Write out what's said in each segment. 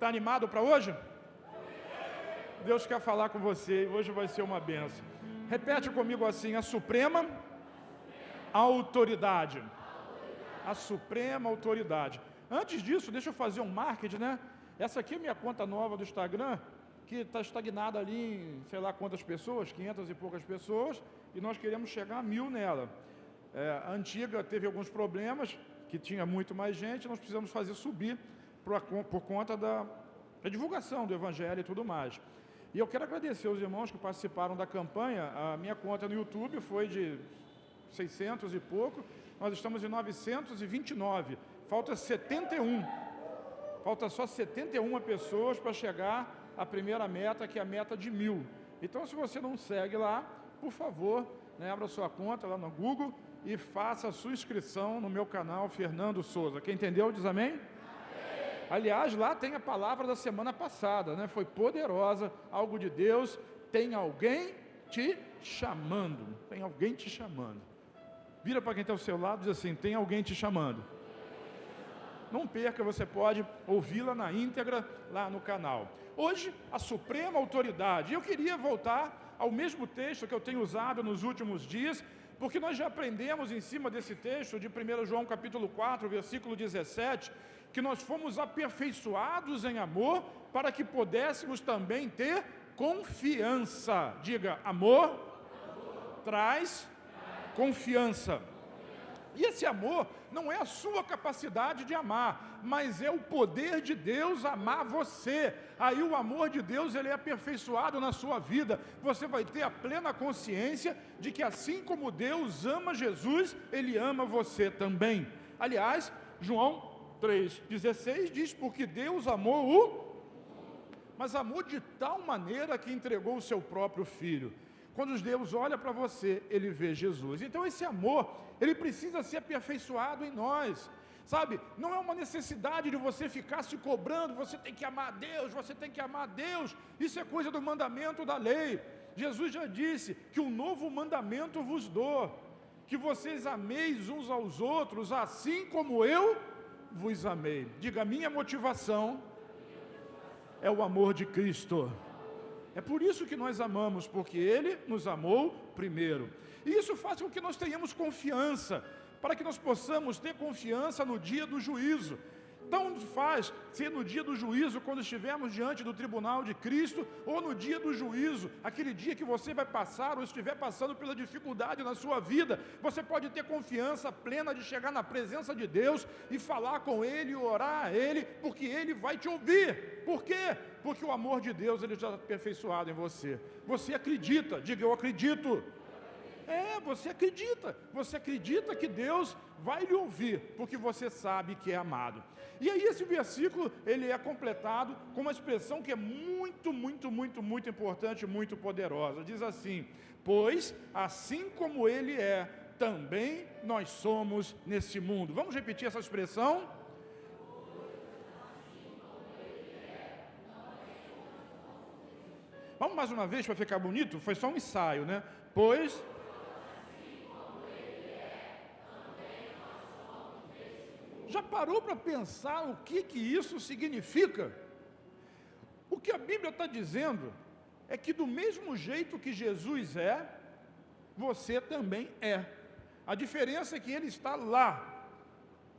Está animado para hoje? Deus quer falar com você e hoje vai ser uma benção. Repete comigo assim: a suprema autoridade. A suprema autoridade. Antes disso, deixa eu fazer um marketing, né? Essa aqui é minha conta nova do Instagram, que está estagnada ali em sei lá quantas pessoas, 500 e poucas pessoas, e nós queremos chegar a 1000 nela. A antiga teve alguns problemas, que tinha muito mais gente, nós precisamos fazer subir por conta da divulgação do Evangelho e tudo mais. E eu quero agradecer aos irmãos que participaram da campanha. A minha conta no YouTube foi de 600 e pouco, nós estamos em 929, falta 71. Falta só 71 pessoas para chegar à primeira meta, que é a meta de 1000. Então, se você não segue lá, por favor, abra sua conta lá no Google e faça a sua inscrição no meu canal Fernando Souza. Quem entendeu, diz amém? Aliás, lá tem a palavra da semana passada, né? Foi poderosa, algo de Deus. Tem alguém te chamando. Tem alguém te chamando. Vira para quem está ao seu lado e diz assim: tem alguém te chamando. Não perca, você pode ouvi-la na íntegra lá no canal. Hoje, a suprema autoridade. Eu queria voltar ao mesmo texto que eu tenho usado nos últimos dias, porque nós já aprendemos em cima desse texto de 1 João capítulo 4, versículo 17, que nós fomos aperfeiçoados em amor para que pudéssemos também ter confiança. Diga: amor traz confiança. E esse amor não é a sua capacidade de amar, mas é o poder de Deus amar você. Aí o amor de Deus, ele é aperfeiçoado na sua vida. Você vai ter a plena consciência de que assim como Deus ama Jesus, Ele ama você também. Aliás, João 3,16 diz: porque Deus amou mas amou de tal maneira que entregou o seu próprio Filho. Quando Deus olha para você, Ele vê Jesus. Então esse amor, ele precisa ser aperfeiçoado em nós. Sabe, não é uma necessidade de você ficar se cobrando, você tem que amar a Deus, você tem que amar a Deus. Isso é coisa do mandamento da lei. Jesus já disse que um novo mandamento vos dou, que vocês ameis uns aos outros, assim como eu vos amei. Diga: minha motivação é o amor de Cristo. É por isso que nós amamos, porque Ele nos amou primeiro. E isso faz com que nós tenhamos confiança, para que nós possamos ter confiança no dia do juízo. Tanto faz ser no dia do juízo, quando estivermos diante do tribunal de Cristo, ou no dia do juízo, aquele dia que você vai passar, ou estiver passando pela dificuldade na sua vida, você pode ter confiança plena de chegar na presença de Deus e falar com Ele, orar a Ele, porque Ele vai te ouvir. Por quê? Porque o amor de Deus, ele já está aperfeiçoado em você. Você acredita, diga: eu acredito. Você acredita que Deus vai lhe ouvir, porque você sabe que é amado. E aí esse versículo, ele é completado com uma expressão que é muito, muito, muito, muito importante, muito poderosa. Diz assim: pois assim como Ele é, também nós somos nesse mundo. Vamos repetir essa expressão? Vamos mais uma vez para ficar bonito? Foi só um ensaio, né? Pois já parou para pensar o que isso significa? O que a Bíblia está dizendo é que do mesmo jeito que Jesus é, você também é. A diferença é que Ele está lá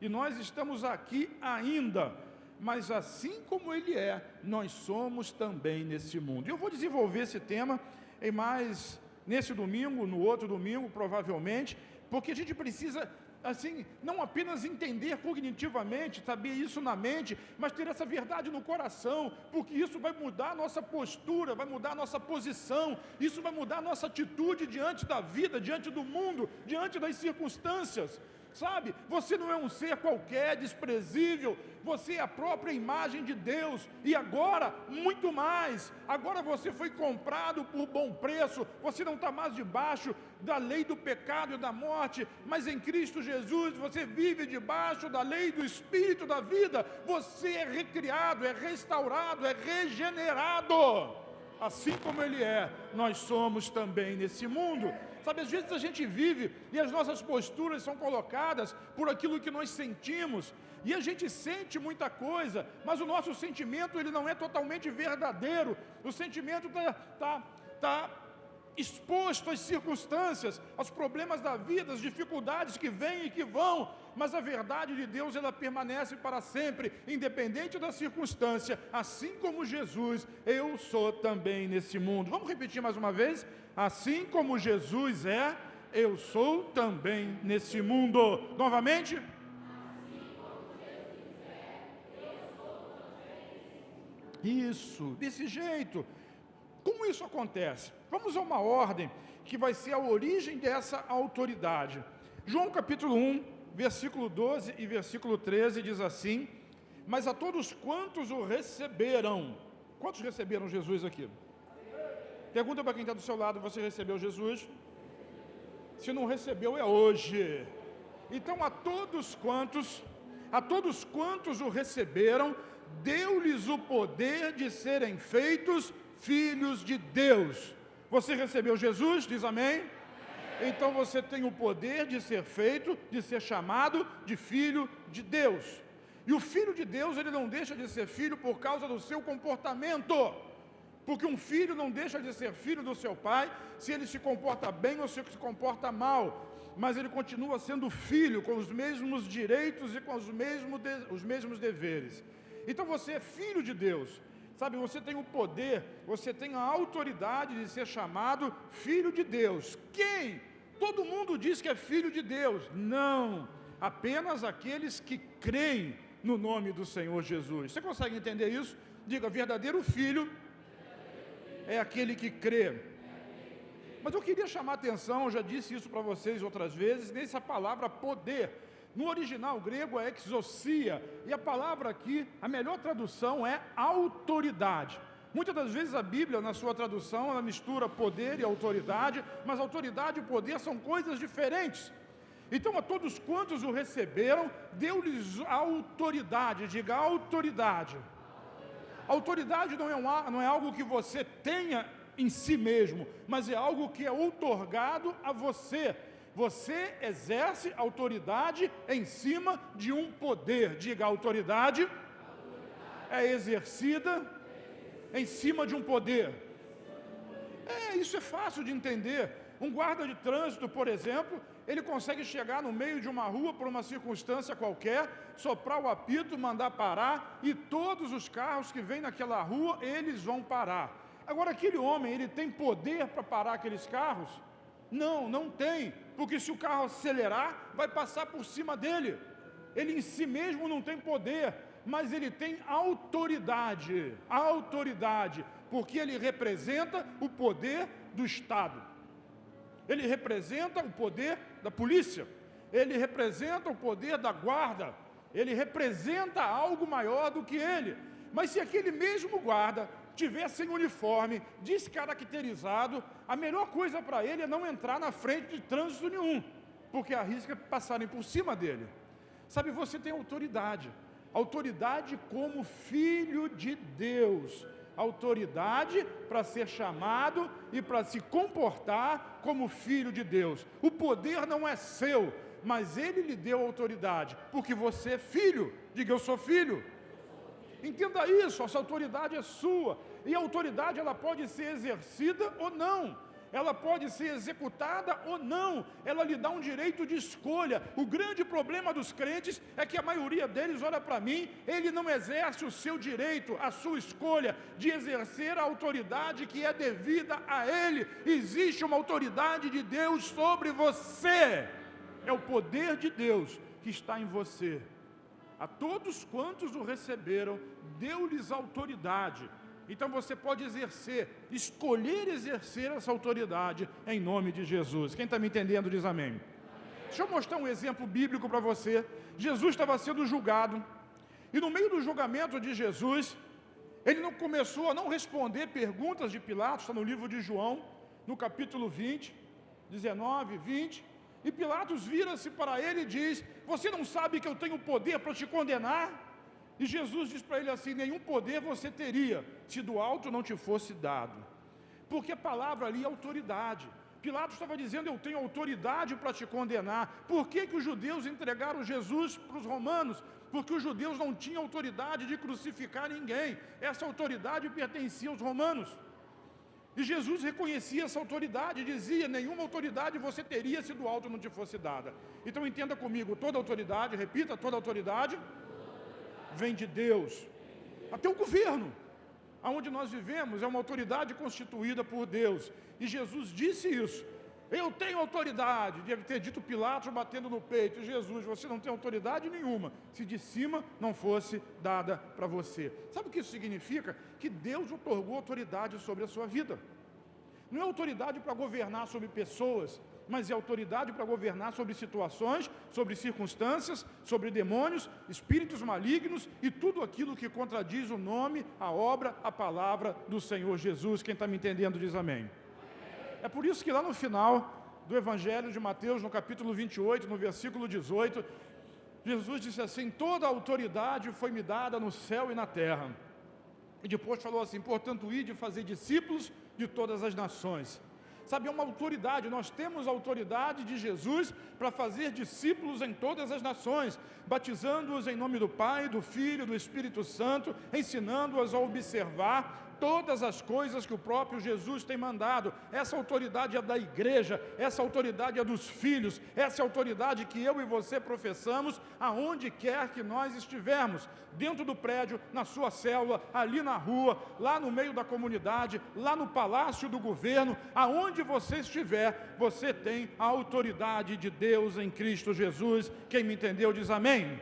e nós estamos aqui ainda. Mas assim como Ele é, nós somos também nesse mundo. E eu vou desenvolver esse tema nesse domingo, no outro domingo, provavelmente, porque a gente precisa, assim, não apenas entender cognitivamente, saber isso na mente, mas ter essa verdade no coração, porque isso vai mudar a nossa postura, vai mudar a nossa posição, isso vai mudar a nossa atitude diante da vida, diante do mundo, diante das circunstâncias. Sabe, você não é um ser qualquer, desprezível, você é a própria imagem de Deus, e agora, muito mais, agora você foi comprado por bom preço, você não está mais debaixo da lei do pecado e da morte, mas em Cristo Jesus, você vive debaixo da lei do Espírito da vida, você é recriado, é restaurado, é regenerado. assim como Ele é, nós somos também nesse mundo. Sabe, às vezes a gente vive e as nossas posturas são colocadas por aquilo que nós sentimos, e a gente sente muita coisa, mas o nosso sentimento ele não é totalmente verdadeiro. O sentimento está exposto às circunstâncias, aos problemas da vida, às dificuldades que vêm e que vão, mas a verdade de Deus ela permanece para sempre, independente da circunstância. Assim como Jesus, eu sou também nesse mundo. Vamos repetir mais uma vez? Assim como Jesus é, eu sou também nesse mundo. Novamente? Isso, desse jeito. Como isso acontece? Vamos a uma ordem que vai ser a origem dessa autoridade. João capítulo 1, versículo 12 e versículo 13 diz assim: mas a todos quantos o receberam. Quantos receberam Jesus aqui? Pergunta para quem está do seu lado: você recebeu Jesus? Se não recebeu, é hoje. Então a todos quantos o receberam, deu-lhes o poder de serem feitos filhos de Deus. Você recebeu Jesus? Diz amém? Então você tem o poder de ser feito, de ser chamado de filho de Deus. E o filho de Deus, ele não deixa de ser filho por causa do seu comportamento. Porque um filho não deixa de ser filho do seu pai se ele se comporta bem ou se ele se comporta mal. Mas ele continua sendo filho, com os mesmos direitos e com os mesmos deveres. Então você é filho de Deus. Sabe, você tem o poder, você tem a autoridade de ser chamado filho de Deus. Quem? Todo mundo diz que é filho de Deus. Não, apenas aqueles que creem no nome do Senhor Jesus. Você consegue entender isso? Diga: verdadeiro filho é aquele que crê. Mas eu queria chamar a atenção, eu já disse isso para vocês outras vezes, nessa palavra poder. No original grego é exousia, e a palavra aqui, a melhor tradução é autoridade. Muitas das vezes a Bíblia, na sua tradução, ela mistura poder e autoridade, mas autoridade e poder são coisas diferentes. Então a todos quantos o receberam, deu-lhes autoridade. Diga: autoridade. Autoridade não é algo que você tenha em si mesmo, mas é algo que é outorgado a você. Você exerce autoridade em cima de um poder. Diga: autoridade é exercida em cima de um poder. Isso é fácil de entender. Um guarda de trânsito, por exemplo, ele consegue chegar no meio de uma rua por uma circunstância qualquer, soprar o apito, mandar parar, e todos os carros que vêm naquela rua, eles vão parar. Agora, aquele homem, ele tem poder para parar aqueles carros? Não, não tem, porque se o carro acelerar, vai passar por cima dele. Ele em si mesmo não tem poder, mas ele tem autoridade, porque ele representa o poder do Estado. Ele representa o poder da polícia, ele representa o poder da guarda, ele representa algo maior do que ele. Mas se aquele mesmo guarda tiver sem uniforme, descaracterizado, a melhor coisa para ele é não entrar na frente de trânsito nenhum, porque arrisca passarem por cima dele. Sabe, você tem autoridade como filho de Deus, autoridade para ser chamado e para se comportar como filho de Deus. O poder não é seu, mas Ele lhe deu autoridade, porque você é filho. Diga: eu sou filho. Entenda isso, essa autoridade é sua, e a autoridade ela pode ser exercida ou não, ela pode ser executada ou não, ela lhe dá um direito de escolha. O grande problema dos crentes é que a maioria deles olha para mim, ele não exerce o seu direito, a sua escolha de exercer a autoridade que é devida a ele. Existe uma autoridade de Deus sobre você, é o poder de Deus que está em você. A todos quantos o receberam, deu-lhes autoridade. Então você pode escolher exercer essa autoridade em nome de Jesus. Quem está me entendendo diz amém. Deixa eu mostrar um exemplo bíblico para você. Jesus estava sendo julgado, e no meio do julgamento de Jesus, ele não começou a não responder perguntas de Pilatos. Está no livro de João, no capítulo 20, 19, 20, e Pilatos vira-se para ele e diz: você não sabe que eu tenho poder para te condenar? E Jesus diz para ele assim: nenhum poder você teria, se do alto não te fosse dado. porque a palavra ali é autoridade. Pilatos estava dizendo, eu tenho autoridade para te condenar. Por que os judeus entregaram Jesus para os romanos? Porque os judeus não tinham autoridade de crucificar ninguém. Essa autoridade pertencia aos romanos. E Jesus reconhecia essa autoridade, dizia, nenhuma autoridade você teria se do alto não te fosse dada. Então entenda comigo, toda autoridade, repita, toda autoridade vem de Deus. Até o governo, aonde nós vivemos, é uma autoridade constituída por Deus. E Jesus disse isso. Eu tenho autoridade, deve ter dito Pilatos batendo no peito. E Jesus, você não tem autoridade nenhuma, se de cima não fosse dada para você. Sabe o que isso significa? Que Deus otorgou autoridade sobre a sua vida. Não é autoridade para governar sobre pessoas, mas é autoridade para governar sobre situações, sobre circunstâncias, sobre demônios, espíritos malignos e tudo aquilo que contradiz o nome, a obra, a palavra do Senhor Jesus. Quem está me entendendo diz amém. É por isso que lá no final do Evangelho de Mateus, no capítulo 28, no versículo 18, Jesus disse assim, toda a autoridade foi me dada no céu e na terra. E depois falou assim, portanto, ide fazer discípulos de todas as nações. Sabe, é uma autoridade, nós temos a autoridade de Jesus para fazer discípulos em todas as nações, batizando-os em nome do Pai, do Filho, do Espírito Santo, ensinando-os a observar todas as coisas que o próprio Jesus tem mandado. Essa autoridade é da igreja, essa autoridade é dos filhos, essa é a autoridade que eu e você professamos aonde quer que nós estivermos, dentro do prédio, na sua célula, ali na rua, lá no meio da comunidade, lá no palácio do governo, aonde você estiver, você tem a autoridade de Deus em Cristo Jesus. Quem me entendeu diz amém.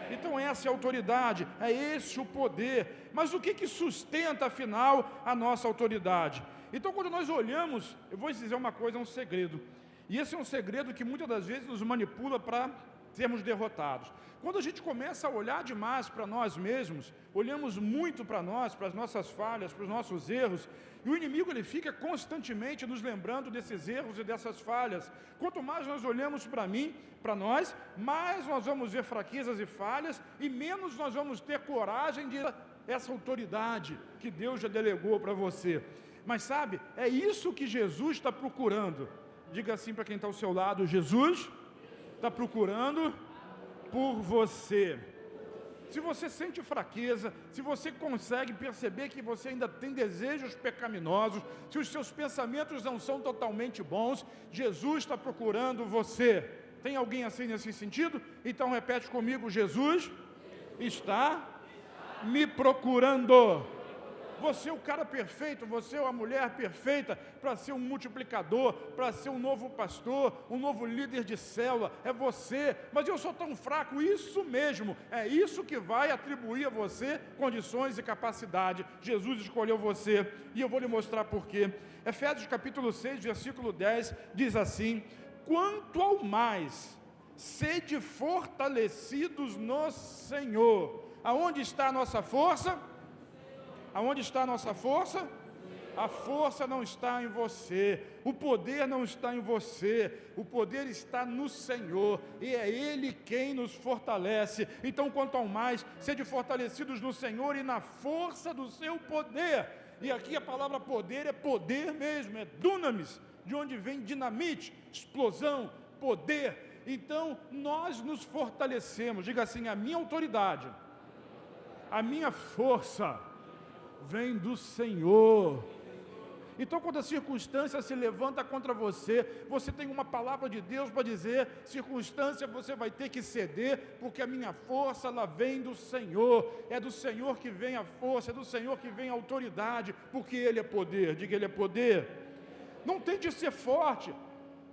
Então essa é a autoridade, é esse o poder. Mas o que sustenta, afinal, a nossa autoridade? Então, quando nós olhamos, eu vou dizer uma coisa, é um segredo. E esse é um segredo que muitas das vezes nos manipula para sermos derrotados. Quando a gente começa a olhar demais para nós mesmos, olhamos muito para nós, para as nossas falhas, para os nossos erros, e o inimigo ele fica constantemente nos lembrando desses erros e dessas falhas. Quanto mais nós olhamos para mim, para nós, mais nós vamos ver fraquezas e falhas, e menos nós vamos ter coragem de essa autoridade que Deus já delegou para você. Mas sabe, é isso que Jesus está procurando. Diga assim para quem está ao seu lado, Jesus está procurando por você. Se você sente fraqueza, se você consegue perceber que você ainda tem desejos pecaminosos, se os seus pensamentos não são totalmente bons, Jesus está procurando você. Tem alguém assim nesse sentido? Então repete comigo, Jesus está me procurando. Você é o cara perfeito, você é a mulher perfeita para ser um multiplicador, para ser um novo pastor, um novo líder de célula, é você. Mas eu sou tão fraco, isso mesmo, é isso que vai atribuir a você condições e capacidade. Jesus escolheu você e eu vou lhe mostrar por quê. Efésios capítulo 6, versículo 10, diz assim, quanto ao mais, sede fortalecidos no Senhor. Aonde está a nossa força? Aonde está a nossa força? A força não está em você, o poder não está em você, o poder está no Senhor, e é Ele quem nos fortalece. Então, quanto ao mais, sede fortalecidos no Senhor e na força do seu poder. E aqui a palavra poder é poder mesmo, é dunamis, de onde vem dinamite, explosão, poder. Então, nós nos fortalecemos, diga assim, a minha autoridade, a minha força, vem do Senhor. Então, quando a circunstância se levanta contra você, você tem uma palavra de Deus para dizer, circunstância você vai ter que ceder, porque a minha força, ela vem do Senhor, é do Senhor que vem a força, é do Senhor que vem a autoridade, porque Ele é poder, diga Ele é poder. Não tente ser forte,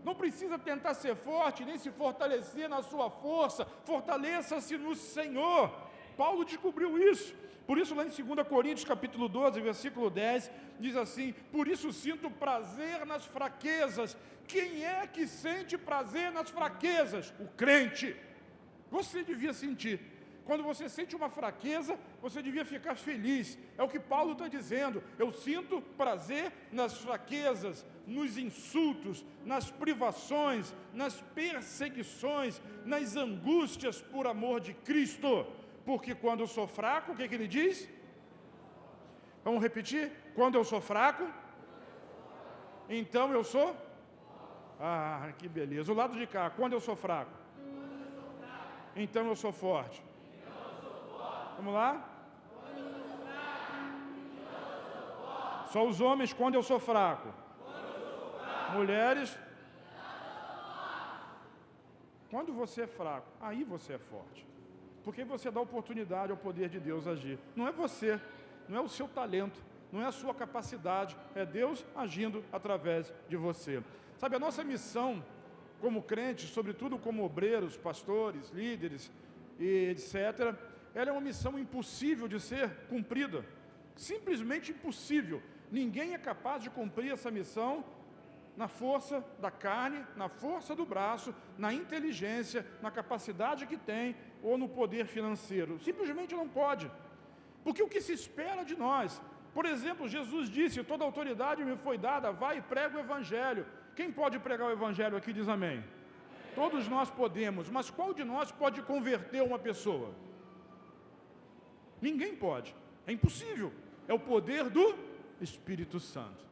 não precisa tentar ser forte, nem se fortalecer na sua força, fortaleça-se no Senhor. Paulo descobriu isso. Por isso, lá em 2 Coríntios, capítulo 12, versículo 10, diz assim, por isso sinto prazer nas fraquezas. Quem é que sente prazer nas fraquezas? O crente. Você devia sentir. Quando você sente uma fraqueza, você devia ficar feliz. É o que Paulo está dizendo. Eu sinto prazer nas fraquezas, nos insultos, nas privações, nas perseguições, nas angústias por amor de Cristo. Porque quando eu sou fraco, o que ele diz? Vamos repetir? Quando eu sou fraco, então eu sou? Ah, que beleza. O lado de cá, quando eu sou fraco? Então eu sou forte. Vamos lá? Só os homens quando eu sou fraco. Mulheres, quando você é fraco, aí você é forte. Porque você dá oportunidade ao poder de Deus agir. Não é você, não é o seu talento, não é a sua capacidade, é Deus agindo através de você. Sabe, a nossa missão como crentes, sobretudo como obreiros, pastores, líderes e etc., ela é uma missão impossível de ser cumprida. Simplesmente impossível. Ninguém é capaz de cumprir essa missão na força da carne, na força do braço, na inteligência, na capacidade que tem ou no poder financeiro. Simplesmente não pode. Porque o que se espera de nós? Por exemplo, Jesus disse, toda autoridade me foi dada, vai e prega o Evangelho. Quem pode pregar o Evangelho aqui diz amém? Todos nós podemos, mas qual de nós pode converter uma pessoa? Ninguém pode, é impossível. É o poder do Espírito Santo.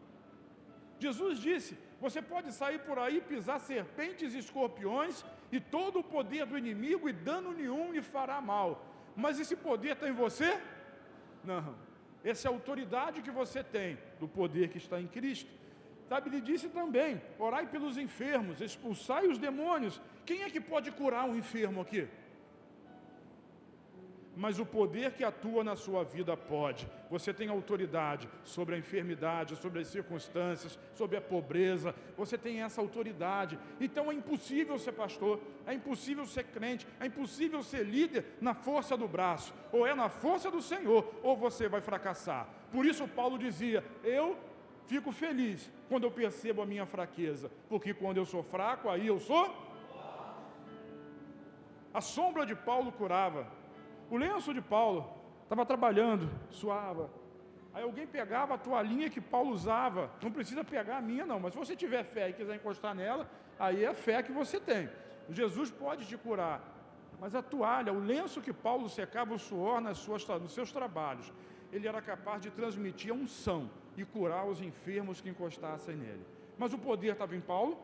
Jesus disse, você pode sair por aí, pisar serpentes e escorpiões, e todo o poder do inimigo, e dano nenhum lhe fará mal. Mas esse poder está em você? Não. Essa é a autoridade que você tem, do poder que está em Cristo. Sabe, ele disse também, orai pelos enfermos, expulsai os demônios. Quem é que pode curar um enfermo aqui? Mas o poder que atua na sua vida pode. Você tem autoridade sobre a enfermidade, sobre as circunstâncias, sobre a pobreza. Você tem essa autoridade. Então é impossível ser pastor, é impossível ser crente, é impossível ser líder na força do braço. Ou é na força do Senhor, ou você vai fracassar. Por isso Paulo dizia, eu fico feliz quando eu percebo a minha fraqueza, porque quando eu sou fraco, aí eu sou. A sombra de Paulo curava. O lenço de Paulo estava trabalhando, suava. Aí alguém pegava a toalhinha que Paulo usava. Não precisa pegar a minha não, mas se você tiver fé e quiser encostar nela, aí é a fé que você tem. Jesus pode te curar. Mas a toalha, o lenço que Paulo secava o suor nos seus trabalhos, ele era capaz de transmitir a unção e curar os enfermos que encostassem nele. Mas o poder estava em Paulo,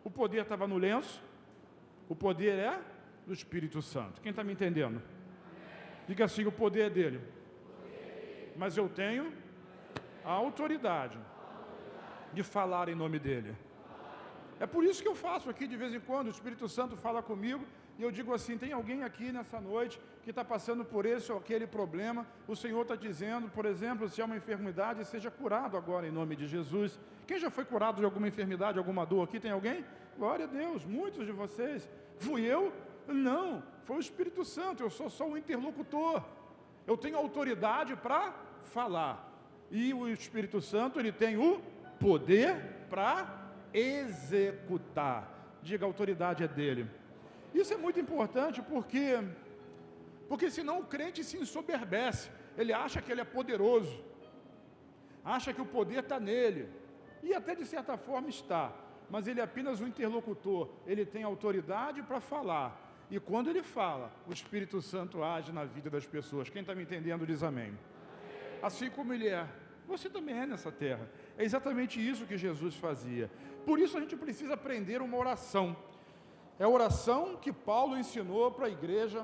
o poder estava no lenço, o poder é do Espírito Santo. Quem está me entendendo? Diga assim, o poder é dele. Mas eu tenho a autoridade de falar em nome dele. É por isso que eu faço aqui de vez em quando, o Espírito Santo fala comigo, e eu digo assim, tem alguém aqui nessa noite que está passando por esse ou aquele problema, o Senhor está dizendo, por exemplo, se é uma enfermidade, seja curado agora em nome de Jesus. Quem já foi curado de alguma enfermidade, alguma dor aqui, tem alguém? Glória a Deus, muitos de vocês. Fui eu? Não, foi o Espírito Santo, eu sou só o interlocutor. Eu tenho autoridade para falar. E o Espírito Santo, ele tem o poder para executar. Diga, a autoridade é dele. Isso é muito importante porque senão o crente se ensoberbece. Ele acha que ele é poderoso. Acha que o poder está nele. E até de certa forma está. Mas ele é apenas um interlocutor. Ele tem autoridade para falar. E quando ele fala, o Espírito Santo age na vida das pessoas. Quem está me entendendo diz amém. Assim como ele é, você também é nessa terra. É exatamente isso que Jesus fazia. Por isso a gente precisa aprender uma oração. É a oração que Paulo ensinou para a igreja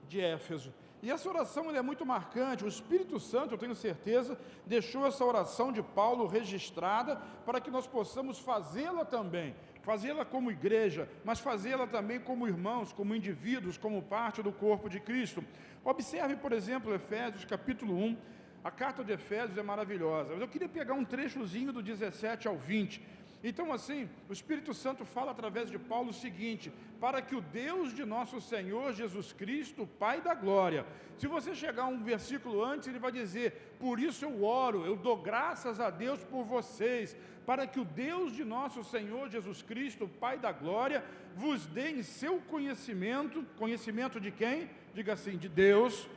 de Éfeso. E essa oração é muito marcante. O Espírito Santo, eu tenho certeza, deixou essa oração de Paulo registrada para que nós possamos fazê-la também. Fazê-la como igreja, mas fazê-la também como irmãos, como indivíduos, como parte do corpo de Cristo. Observe, por exemplo, Efésios capítulo 1. A carta de Efésios é maravilhosa. Mas eu queria pegar um trechozinho do 17 ao 20. Então assim, o Espírito Santo fala através de Paulo o seguinte, para que o Deus de nosso Senhor Jesus Cristo, Pai da Glória, se você chegar um versículo antes, ele vai dizer, por isso eu oro, eu dou graças a Deus por vocês, para que o Deus de nosso Senhor Jesus Cristo, Pai da Glória, vos dê em seu conhecimento de quem? Diga assim, de Deus.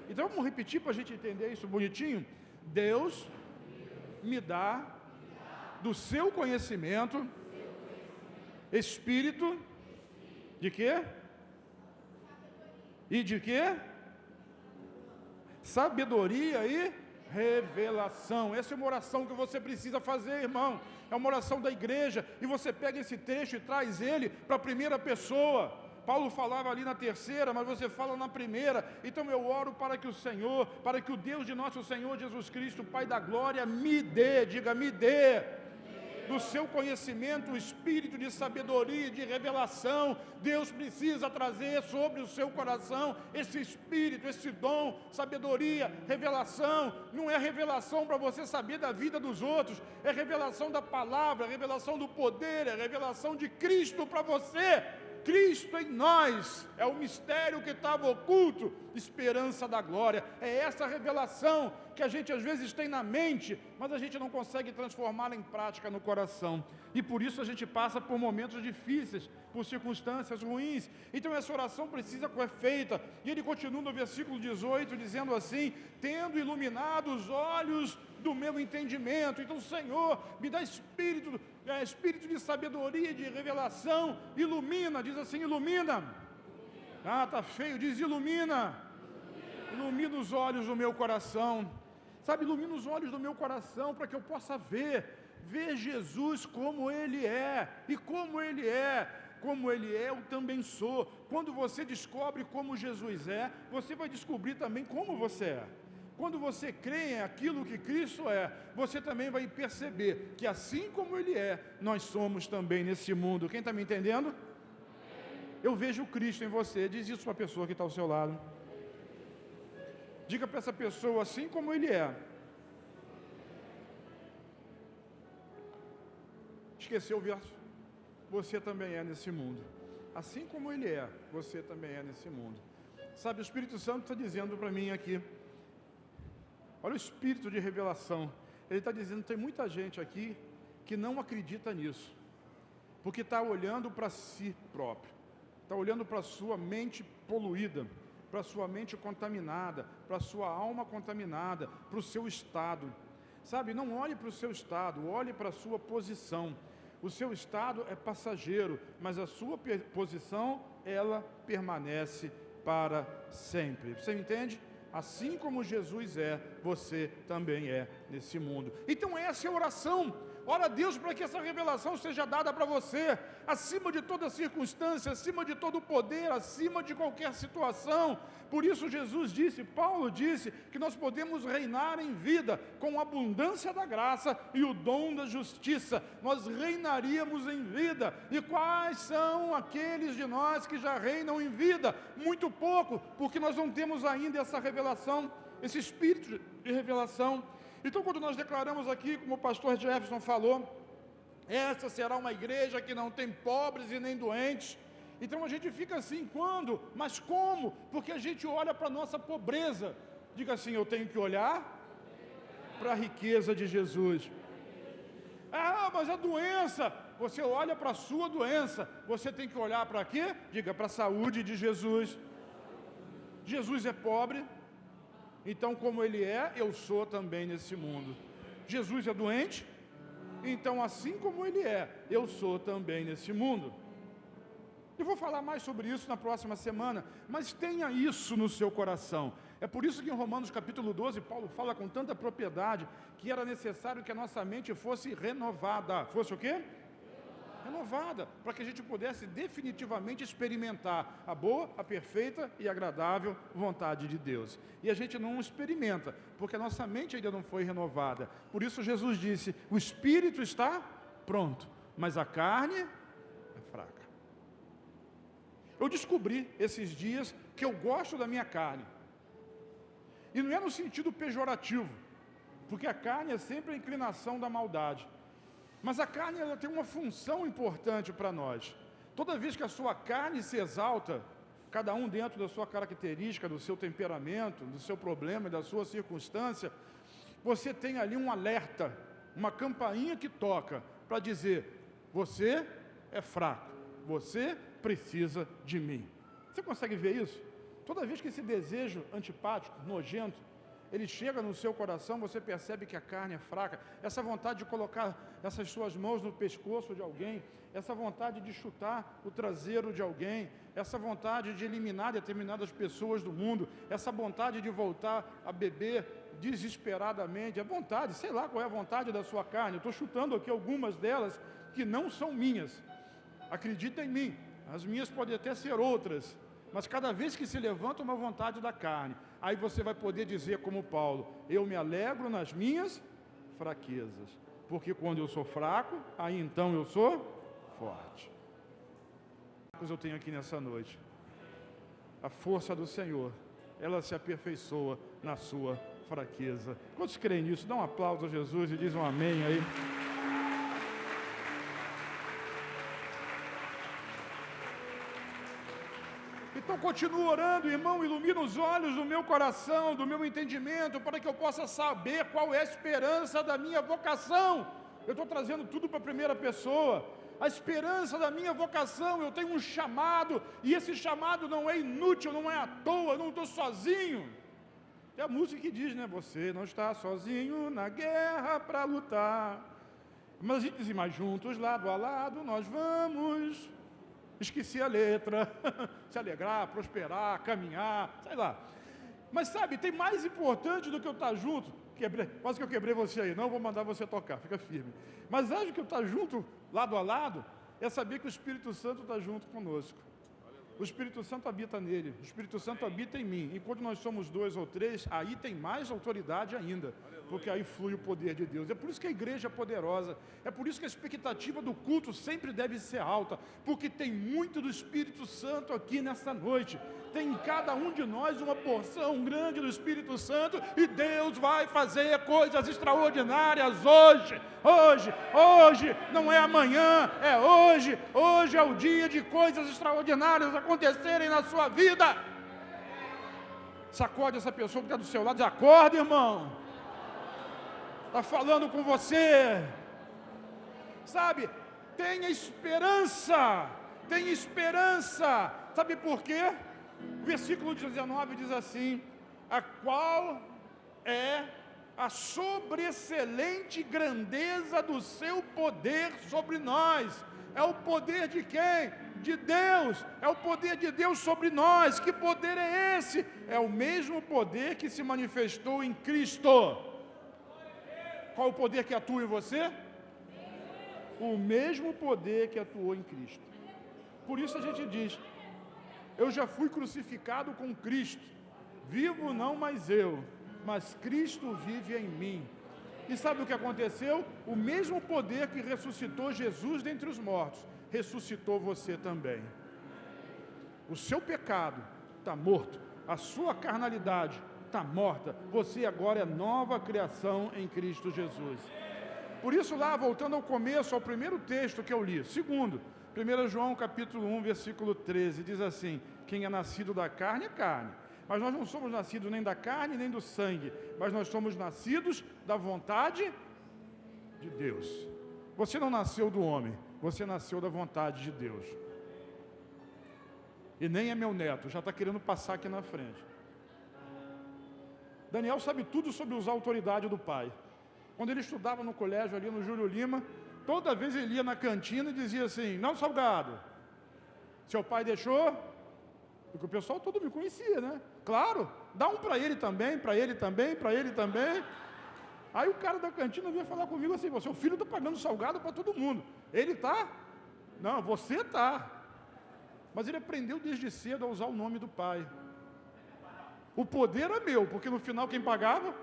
Então vamos repetir para a gente entender isso bonitinho? Deus me dá do seu conhecimento, espírito, de quê? E de quê? Sabedoria e Revelação. Essa é uma oração que você precisa fazer, irmão. É uma oração da igreja. E você pega esse trecho e traz ele para a primeira pessoa. Paulo falava ali na terceira, mas você fala na primeira. Então eu oro para que o Senhor, para que o Deus de nosso Senhor Jesus Cristo, Pai da glória, me dê, diga, me dê, do seu conhecimento, o espírito de sabedoria e de revelação. Deus precisa trazer sobre o seu coração esse espírito, esse dom, sabedoria, revelação. Não é revelação para você saber da vida dos outros, é revelação da palavra, é revelação do poder, é revelação de Cristo para você. Cristo em nós é o mistério que estava oculto, esperança da glória. É essa revelação que a gente às vezes tem na mente, mas a gente não consegue transformá-la em prática no coração. E por isso a gente passa por momentos difíceis, por circunstâncias ruins. Então essa oração precisa ser feita. E ele continua no versículo 18, dizendo assim: tendo iluminado os olhos do meu entendimento. Então, Senhor, me dá espírito de sabedoria e de revelação. Ilumina, diz assim, ilumina. Ah, está feio, diz ilumina. Ilumina os olhos do meu coração. Sabe, ilumina os olhos do meu coração para que eu possa ver Jesus como Ele é. E como Ele é, eu também sou. Quando você descobre como Jesus é, você vai descobrir também como você é. Quando você crê em aquilo que Cristo é, você também vai perceber que assim como Ele é, nós somos também nesse mundo. Quem está me entendendo? Eu vejo Cristo em você. Diz isso para a pessoa que está ao seu lado. Diga para essa pessoa, assim como Ele é. Esqueceu o verso? Você também é nesse mundo. Assim como Ele é, você também é nesse mundo. Sabe, o Espírito Santo está dizendo para mim aqui, olha o espírito de revelação. Ele está dizendo que tem muita gente aqui que não acredita nisso, porque está olhando para si próprio, está olhando para a sua mente poluída, para a sua mente contaminada, para a sua alma contaminada, para o seu estado. Sabe, não olhe para o seu estado, olhe para a sua posição. O seu estado é passageiro, mas a sua posição, ela permanece para sempre. Você entende? Assim como Jesus é, você também é nesse mundo. Então essa é a oração. Ora a Deus para que essa revelação seja dada para você, acima de toda circunstância, acima de todo poder, acima de qualquer situação. Por isso Jesus disse, Paulo disse, que nós podemos reinar em vida com a abundância da graça e o dom da justiça. Nós reinaríamos em vida. E quais são aqueles de nós que já reinam em vida? Muito pouco, porque nós não temos ainda essa revelação, esse espírito de revelação. Então, quando nós declaramos aqui, como o pastor Jefferson falou, essa será uma igreja que não tem pobres e nem doentes. Então a gente fica assim, quando? Mas como? Porque a gente olha para a nossa pobreza. Diga assim, eu tenho que olhar para a riqueza de Jesus. Ah, mas a doença, você olha para a sua doença. Você tem que olhar para quê? Diga, para a saúde de Jesus. Jesus é pobre. Então, como Ele é, eu sou também nesse mundo. Jesus é doente, então assim como Ele é, eu sou também nesse mundo. Eu vou falar mais sobre isso na próxima semana, mas tenha isso no seu coração. É por isso que em Romanos capítulo 12, Paulo fala com tanta propriedade que era necessário que a nossa mente fosse renovada. Fosse o quê? Renovada, para que a gente pudesse definitivamente experimentar a boa, a perfeita e agradável vontade de Deus. E a gente não experimenta, porque a nossa mente ainda não foi renovada. Por isso Jesus disse, o espírito está pronto, mas a carne é fraca. Eu descobri esses dias que eu gosto da minha carne. E não é no sentido pejorativo, porque a carne é sempre a inclinação da maldade. Mas a carne, ela tem uma função importante para nós. Toda vez que a sua carne se exalta, cada um dentro da sua característica, do seu temperamento, do seu problema, da sua circunstância, você tem ali um alerta, uma campainha que toca para dizer, você é fraco, você precisa de mim. Você consegue ver isso? Toda vez que esse desejo antipático, nojento, ele chega no seu coração, você percebe que a carne é fraca. Essa vontade de colocar essas suas mãos no pescoço de alguém, essa vontade de chutar o traseiro de alguém, essa vontade de eliminar determinadas pessoas do mundo, essa vontade de voltar a beber desesperadamente, a vontade, sei lá qual é a vontade da sua carne, eu estou chutando aqui algumas delas que não são minhas. Acredita em mim, as minhas podem até ser outras, mas cada vez que se levanta uma vontade da carne, aí você vai poder dizer como Paulo, eu me alegro nas minhas fraquezas, porque quando eu sou fraco, aí então eu sou forte. Eu tenho aqui nessa noite, a força do Senhor, ela se aperfeiçoa na sua fraqueza. Quantos creem nisso? Dá um aplauso a Jesus e diz um amém aí. Então continuo orando, irmão, ilumina os olhos do meu coração, do meu entendimento, para que eu possa saber qual é a esperança da minha vocação. Eu estou trazendo tudo para a primeira pessoa. A esperança da minha vocação, eu tenho um chamado, e esse chamado não é inútil, não é à toa, eu não estou sozinho. É a música que diz, né? Você não está sozinho na guerra para lutar. Mas a gente diz, mas juntos, lado a lado, nós vamos... Esqueci a letra, se alegrar, prosperar, caminhar, sei lá. Mas sabe, tem mais importante do que eu estar junto, quase que eu quebrei você aí, não vou mandar você tocar, fica firme. Mas acho que eu estar junto, lado a lado, é saber que o Espírito Santo está junto conosco. O Espírito Santo habita nele, o Espírito Santo habita em mim. E quando nós somos 2 ou 3, aí tem mais autoridade ainda, porque aí flui o poder de Deus. É por isso que a igreja é poderosa, é por isso que a expectativa do culto sempre deve ser alta, porque tem muito do Espírito Santo aqui nessa noite. Tem em cada um de nós uma porção grande do Espírito Santo, e Deus vai fazer coisas extraordinárias hoje, não é amanhã, é hoje. Hoje é o dia de coisas extraordinárias acontecerem na sua vida. Sacode essa pessoa que está do seu lado, acorda, irmão. Está falando com você. Sabe, tenha esperança. Sabe por quê? O versículo 19 diz assim, a qual é a sobreexcelente grandeza do seu poder sobre nós. É o poder de quem? De Deus. É o poder de Deus sobre nós. Que poder é esse? É o mesmo poder que se manifestou em Cristo. Qual o poder que atua em você? O mesmo poder que atuou em Cristo. Por isso a gente diz, eu já fui crucificado com Cristo, vivo não mais eu, mas Cristo vive em mim. E sabe o que aconteceu? O mesmo poder que ressuscitou Jesus dentre os mortos, ressuscitou você também. O seu pecado está morto, a sua carnalidade está morta, você agora é nova criação em Cristo Jesus. Por isso lá, voltando ao começo, ao primeiro texto que eu li, segundo, 1 João capítulo 1, versículo 13, diz assim, quem é nascido da carne é carne, mas nós não somos nascidos nem da carne nem do sangue, mas nós somos nascidos da vontade de Deus. Você não nasceu do homem, você nasceu da vontade de Deus. E nem é meu neto, já está querendo passar aqui na frente. Daniel sabe tudo sobre usar a autoridade do pai. Quando ele estudava no colégio ali no Júlio Lima, toda vez ele ia na cantina e dizia assim, não salgado, seu pai deixou, porque o pessoal todo me conhecia, né? Claro, dá um para ele também, para ele também, para ele também. Aí o cara da cantina vinha falar comigo assim, seu filho está pagando salgado para todo mundo. Ele está? Não, você está. Mas ele aprendeu desde cedo a usar o nome do pai. O poder era meu, porque no final quem pagava?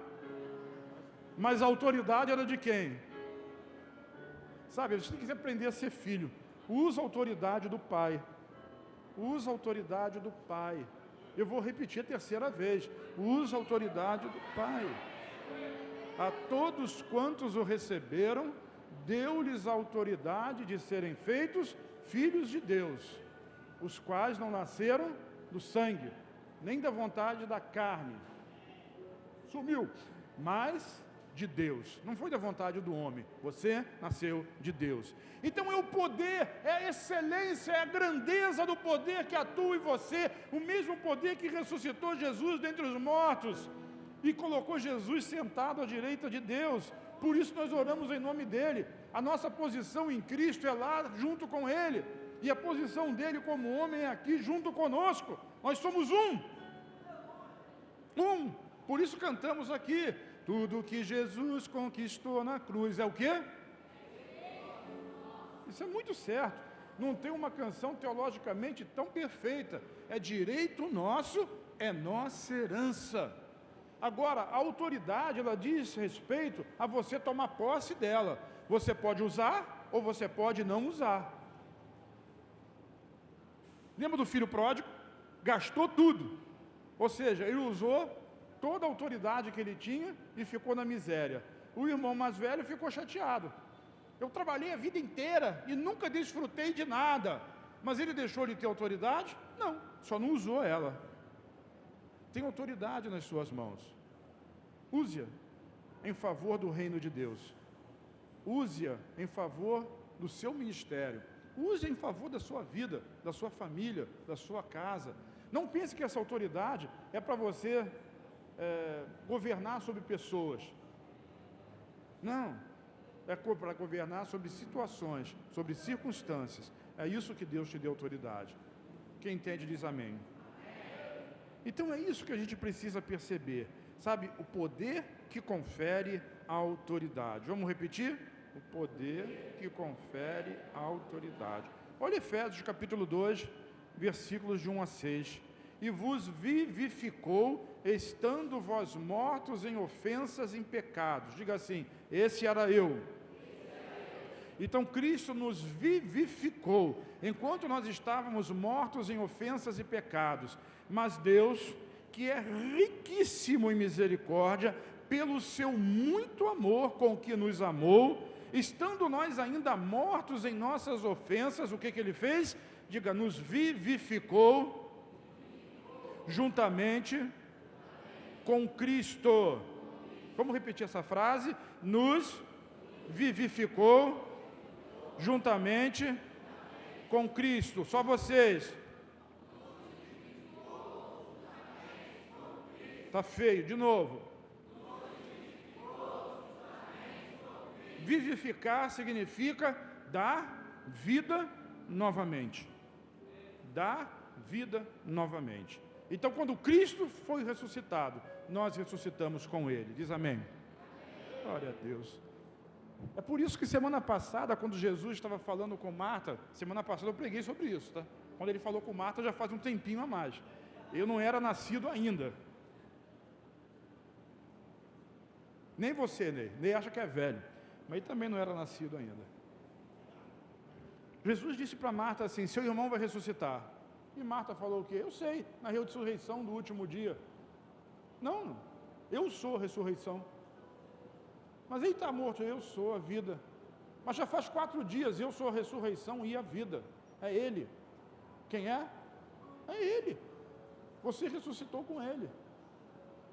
Mas a autoridade era de quem? Sabe, a gente tem que aprender a ser filho. Usa a autoridade do pai. Usa a autoridade do pai. Eu vou repetir a terceira vez. Usa a autoridade do pai. A todos quantos o receberam, deu-lhes a autoridade de serem feitos filhos de Deus, os quais não nasceram do sangue, nem da vontade da carne. Sumiu. Mas de Deus. Não foi da vontade do homem. Você nasceu de Deus. Então é o poder, é a excelência, é a grandeza do poder que atua em você. O mesmo poder que ressuscitou Jesus dentre os mortos e colocou Jesus sentado à direita de Deus. Por isso nós oramos em nome dele. A nossa posição em Cristo é lá junto com ele. E a posição dele como homem é aqui junto conosco. Nós somos um. Por isso cantamos aqui, tudo que Jesus conquistou na cruz é o quê? Isso é muito certo. Não tem uma canção teologicamente tão perfeita. É direito nosso, é nossa herança. Agora, a autoridade, ela diz respeito a você tomar posse dela. Você pode usar ou você pode não usar. Lembra do filho pródigo? Gastou tudo. Ou seja, ele usou toda a autoridade que ele tinha e ficou na miséria. O irmão mais velho ficou chateado. Eu trabalhei a vida inteira e nunca desfrutei de nada. Mas ele deixou de ter autoridade? Não, só não usou ela. Tem autoridade nas suas mãos. Use-a em favor do reino de Deus. Use-a em favor do seu ministério. Use-a em favor da sua vida, da sua família, da sua casa. Não pense que essa autoridade é para você governar sobre pessoas. Não. É para governar sobre situações, sobre circunstâncias. É isso que Deus te deu autoridade. Quem entende diz amém. Então é isso que a gente precisa perceber. Sabe, o poder que confere a autoridade. Vamos repetir? O poder que confere a autoridade. Olha Efésios capítulo 2, versículos de 1 a 6. E vos vivificou, estando vós mortos em ofensas e em pecados. Diga assim, esse era eu. Então Cristo nos vivificou, enquanto nós estávamos mortos em ofensas e pecados. Mas Deus, que é riquíssimo em misericórdia, pelo seu muito amor com que nos amou, estando nós ainda mortos em nossas ofensas, o que Ele fez? Diga, nos vivificou juntamente com Cristo. Vamos repetir essa frase? Nos vivificou juntamente com Cristo. Só vocês. Tá feio, de novo. Vivificar significa dar vida novamente. Dar vida novamente. Então, quando Cristo foi ressuscitado, nós ressuscitamos com Ele. Diz amém. Glória a Deus. É por isso que semana passada, quando Jesus estava falando com Marta, semana passada eu preguei sobre isso, tá? Quando ele falou com Marta, já faz um tempinho a mais. Eu não era nascido ainda. Nem você, Ney. Ney acha que é velho, mas ele também não era nascido ainda. Jesus disse para Marta assim, seu irmão vai ressuscitar. E Marta falou o quê? Eu sei, na ressurreição do último dia. Não, eu sou a ressurreição. Mas ele está morto, eu sou a vida. Mas já faz 4 dias, eu sou a ressurreição e a vida. É Ele. Quem é? É Ele. Você ressuscitou com Ele.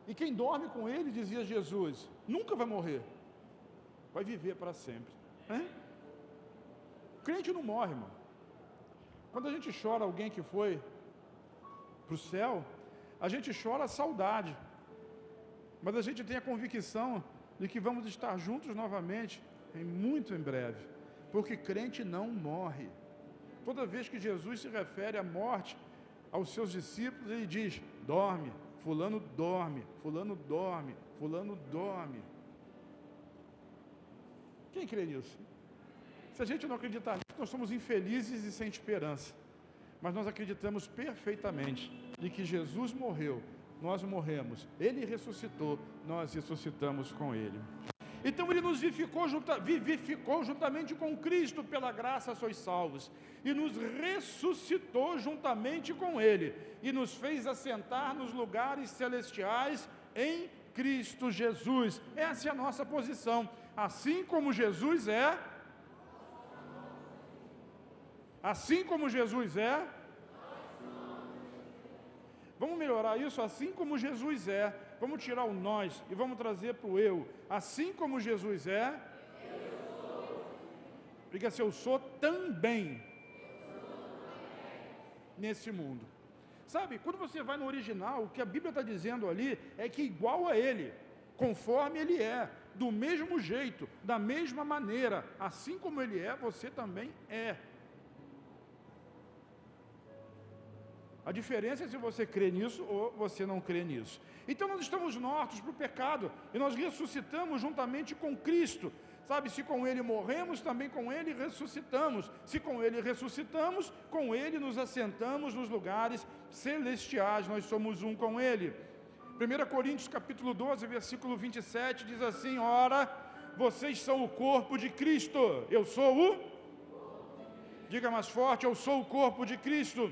E quem dorme com Ele, dizia Jesus, nunca vai morrer. Vai viver para sempre. O crente não morre, irmão. Quando a gente chora alguém que foi para o céu, a gente chora a saudade. Mas a gente tem a convicção de que vamos estar juntos novamente, muito em breve. Porque crente não morre. Toda vez que Jesus se refere à morte aos seus discípulos, ele diz, dorme, fulano dorme, fulano dorme, fulano dorme. Quem crê nisso? Se a gente não acreditar nisso, nós somos infelizes e sem esperança. Mas nós acreditamos perfeitamente de que Jesus morreu, nós morremos, Ele ressuscitou, nós ressuscitamos com Ele. Então Ele nos vivificou juntamente com Cristo, pela graça sois salvos, e nos ressuscitou juntamente com Ele, e nos fez assentar nos lugares celestiais em Cristo Jesus. Essa é a nossa posição. Assim como Jesus é, assim como Jesus é, vamos melhorar isso, assim como Jesus é, vamos tirar o nós e vamos trazer para o eu, assim como Jesus é, porque assim, eu sou também nesse mundo. Sabe, quando você vai no original, o que a Bíblia está dizendo ali é que igual a Ele, conforme Ele é, do mesmo jeito, da mesma maneira, assim como Ele é, você também é. A diferença é se você crê nisso ou você não crê nisso. Então nós estamos mortos para o pecado e nós ressuscitamos juntamente com Cristo. Sabe, se com Ele morremos, também com Ele ressuscitamos. Se com Ele ressuscitamos, com Ele nos assentamos nos lugares celestiais. Nós somos um com Ele. 1 Coríntios capítulo 12, versículo 27 diz assim: ora, vocês são o corpo de Cristo. Eu sou o... Diga mais forte, eu sou o corpo de Cristo.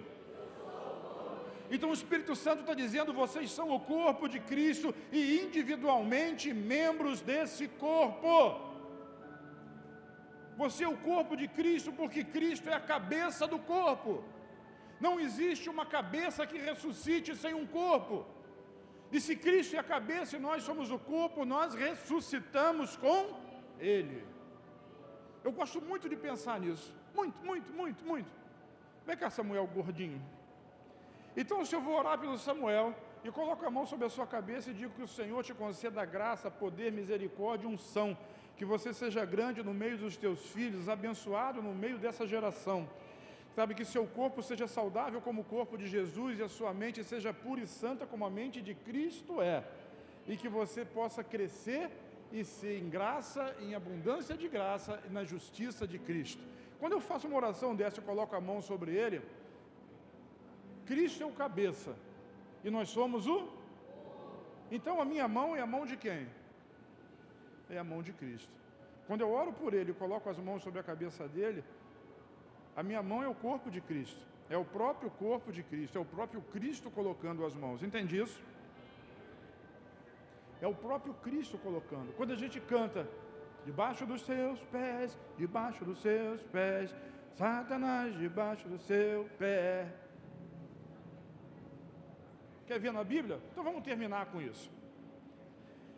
Então o Espírito Santo está dizendo, vocês são o corpo de Cristo e individualmente membros desse corpo. Você é o corpo de Cristo porque Cristo é a cabeça do corpo. Não existe uma cabeça que ressuscite sem um corpo. E se Cristo é a cabeça e nós somos o corpo, nós ressuscitamos com Ele. Eu gosto muito de pensar nisso. Muito. Vem cá, Samuel gordinho. Então, se eu vou orar pelo Samuel e coloco a mão sobre a sua cabeça e digo que o Senhor te conceda graça, poder, misericórdia e unção, que você seja grande no meio dos teus filhos, abençoado no meio dessa geração. Sabe, que seu corpo seja saudável como o corpo de Jesus e a sua mente seja pura e santa como a mente de Cristo é. E que você possa crescer e ser em graça, em abundância de graça e na justiça de Cristo. Quando eu faço uma oração dessa, eu coloco a mão sobre ele. Cristo é o cabeça e nós somos o... Então a minha mão é a mão de quem? É a mão de Cristo. Quando eu oro por ele e coloco as mãos sobre a cabeça dele, a minha mão é o corpo de Cristo. É o próprio corpo de Cristo. É o próprio Cristo colocando as mãos. Entende isso? É o próprio Cristo colocando. Quando a gente canta, debaixo dos seus pés, debaixo dos seus pés, Satanás debaixo do seu pé. Quer ver na Bíblia? Então vamos terminar com isso.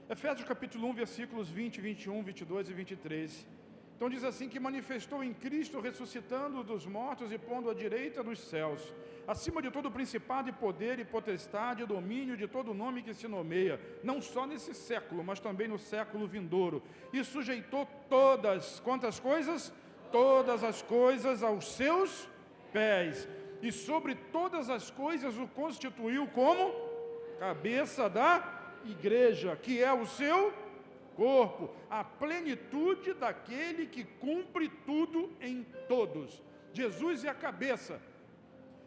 Efésios capítulo 1, versículos 20, 21, 22 e 23. Então diz assim, que manifestou em Cristo, ressuscitando dos mortos e pondo à direita dos céus, acima de todo principado e poder e potestade e domínio de todo nome que se nomeia, não só nesse século, mas também no século vindouro. E sujeitou todas, quantas coisas? Todas as coisas aos seus pés. E sobre todas as coisas o constituiu como cabeça da igreja, que é o seu corpo, a plenitude daquele que cumpre tudo em todos. Jesus é a cabeça.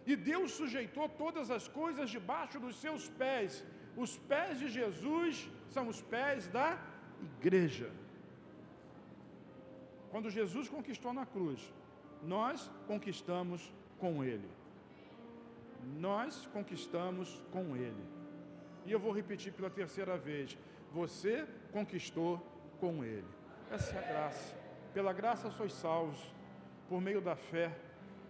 E Deus sujeitou todas as coisas debaixo dos seus pés. Os pés de Jesus são os pés da igreja. Quando Jesus conquistou na cruz, nós conquistamos com Ele. Nós conquistamos com Ele. E eu vou repetir pela terceira vez. Você conquistou com Ele. Essa é a graça. Pela graça sois salvos, por meio da fé.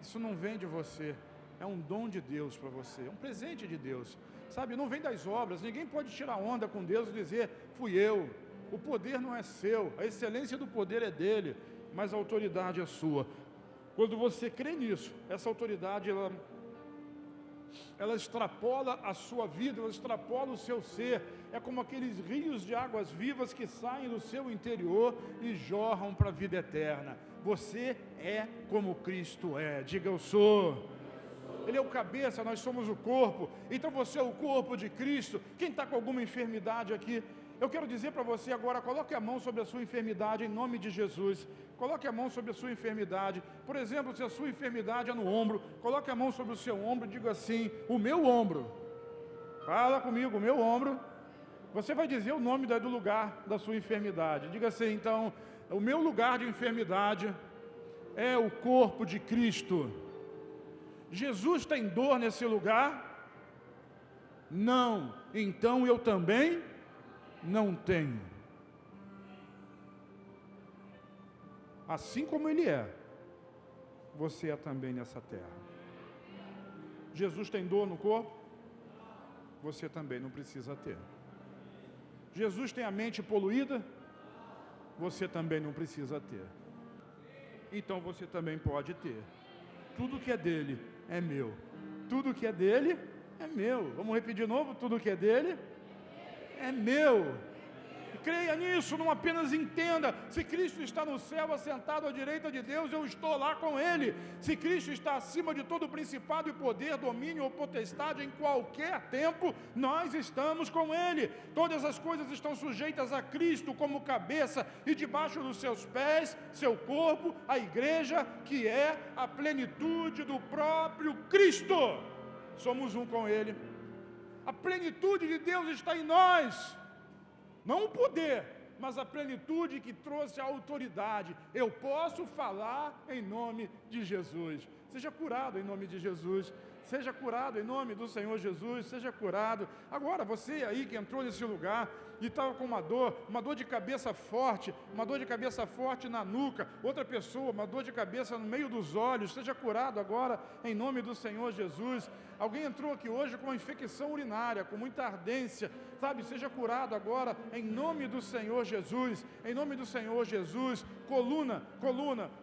Isso não vem de você. É um dom de Deus para você. É um presente de Deus. Sabe, não vem das obras. Ninguém pode tirar onda com Deus e dizer, fui eu. O poder não é seu. A excelência do poder é dele. Mas a autoridade é sua. Quando você crê nisso, essa autoridade, ela extrapola a sua vida, ela extrapola o seu ser. É como aqueles rios de águas vivas que saem do seu interior e jorram para a vida eterna. Você é como Cristo é. Diga, eu sou. Ele é o cabeça, nós somos o corpo. Então você é o corpo de Cristo. Quem está com alguma enfermidade aqui, eu quero dizer para você agora, coloque a mão sobre a sua enfermidade em nome de Jesus. Coloque a mão sobre a sua enfermidade. Por exemplo, se a sua enfermidade é no ombro, coloque a mão sobre o seu ombro e diga assim, o meu ombro. Fala comigo, o meu ombro. Você vai dizer o nome do lugar da sua enfermidade. Diga assim, então, o meu lugar de enfermidade é o corpo de Cristo. Jesus tem dor nesse lugar? Não. Então eu também não tenho. Assim como Ele é, você é também nessa terra. Jesus tem dor no corpo? Você também não precisa ter. Jesus tem a mente poluída? Você também não precisa ter. Então você também pode ter. Tudo que é dele é meu. Tudo que é dele é meu. Vamos repetir de novo? Tudo que é dele é meu. E creia nisso, não apenas entenda. Se Cristo está no céu, assentado à direita de Deus, eu estou lá com Ele. Se Cristo está acima de todo principado e poder, domínio ou potestade, em qualquer tempo, nós estamos com Ele. Todas as coisas estão sujeitas a Cristo como cabeça, e debaixo dos seus pés, seu corpo, a igreja, que é a plenitude do próprio Cristo. Somos um com Ele. A plenitude de Deus está em nós. Não o poder, mas a plenitude que trouxe a autoridade. Eu posso falar em nome de Jesus. Seja curado em nome de Jesus. Seja curado em nome do Senhor Jesus. Seja curado. Agora, você aí que entrou nesse lugar e estava com uma dor de cabeça forte, uma dor de cabeça forte na nuca, outra pessoa, uma dor de cabeça no meio dos olhos, seja curado agora em nome do Senhor Jesus. Alguém entrou aqui hoje com uma infecção urinária, com muita ardência, sabe, seja curado agora em nome do Senhor Jesus, em nome do Senhor Jesus. Coluna,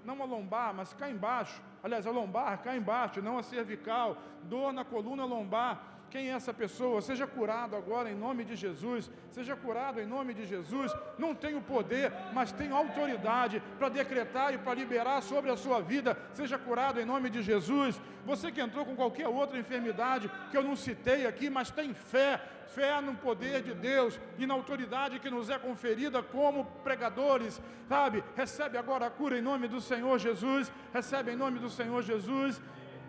não a lombar, mas cá embaixo, aliás, a lombar cá embaixo, não a cervical, dor na coluna lombar. Quem é essa pessoa? Seja curado agora em nome de Jesus. Seja curado em nome de Jesus. Não tenho poder, mas tenho autoridade para decretar e para liberar sobre a sua vida. Seja curado em nome de Jesus. Você que entrou com qualquer outra enfermidade que eu não citei aqui, mas tem fé no poder de Deus e na autoridade que nos é conferida como pregadores, sabe? Recebe agora a cura em nome do Senhor Jesus. Recebe em nome do Senhor Jesus.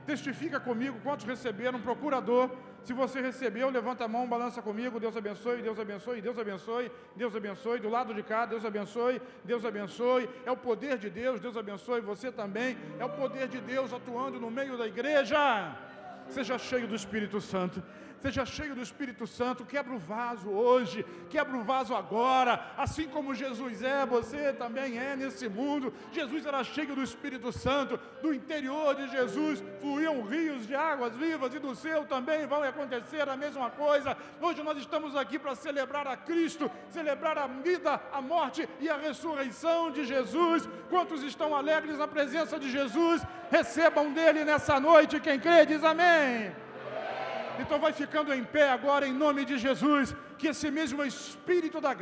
Testifica comigo quantos receberam. Procurador, se você recebeu, levanta a mão, balança comigo. Deus abençoe, Deus abençoe, Deus abençoe, Deus abençoe. Do lado de cá, Deus abençoe, Deus abençoe. É o poder de Deus, Deus abençoe você também. É o poder de Deus atuando no meio da igreja. Seja cheio do Espírito Santo. Seja cheio do Espírito Santo. Quebra o vaso hoje, quebra o vaso agora. Assim como Jesus é, você também é nesse mundo. Jesus era cheio do Espírito Santo. Do interior de Jesus fluíam rios de águas vivas, e do seu também vai acontecer a mesma coisa. Hoje nós estamos aqui para celebrar a Cristo, celebrar a vida, a morte e a ressurreição de Jesus. Quantos estão alegres na presença de Jesus? Recebam dele nessa noite. Quem crê diz amém. Então vai ficando em pé agora em nome de Jesus, que esse mesmo Espírito da graça